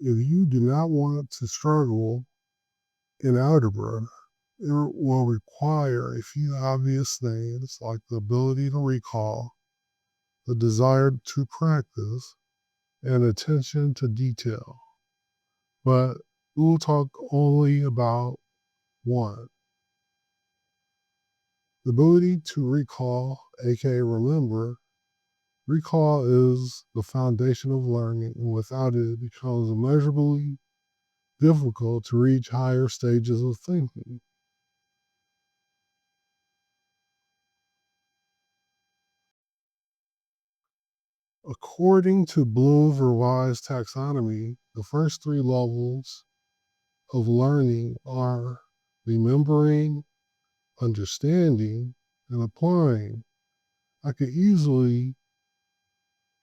If you do not want to struggle in algebra, it will require a few obvious things like the ability to recall, the desire to practice, and attention to detail. But we will talk only about one. The ability to recall, aka remember, recall is the foundation of learning, and without it, it becomes immeasurably difficult to reach higher stages of thinking. According to Bloom's revised taxonomy, the first three levels of learning are remembering, understanding, and applying. I could easily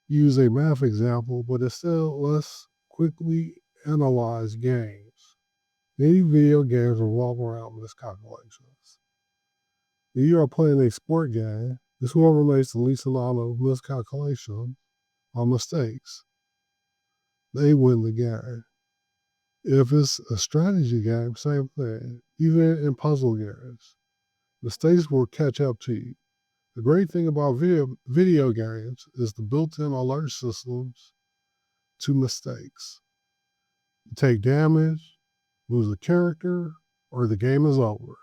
use a math example, but instead let's quickly analyze games. Many video games revolve around miscalculations. If you are playing a sport game, this whoever makes the least amount of miscalculation or mistakes, they win the game. If it's a strategy game, same thing. Even in puzzle games, mistakes will catch up to you. The great thing about video games is the built-in alert systems to mistakes. You take damage, lose a character, or the game is over.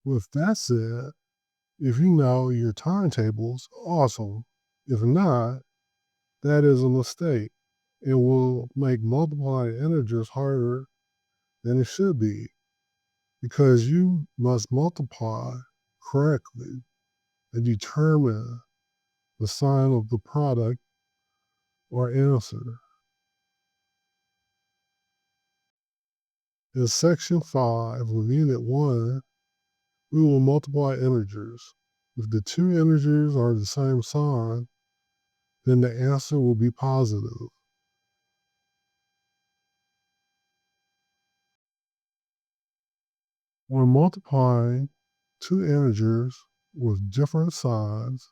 With that said, if you know your timetables, awesome. If not, that is a mistake. It will make multiplying integers harder than it should be because you must multiply correctly and determine the sign of the product or answer. In section 5 of unit 1, we will multiply integers. If the two integers are the same sign, then the answer will be positive. When multiplying two integers with different signs,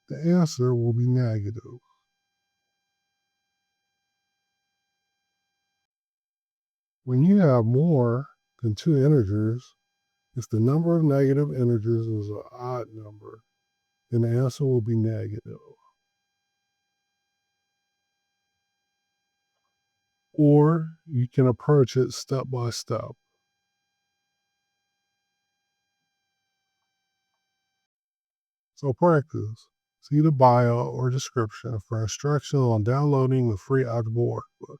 the answer will be negative. When you have more than two integers, if the number of negative integers is an odd number, then the answer will be negative. Or you can approach it step by step. So practice. See the bio or description for instructions on downloading the free Algebra workbook.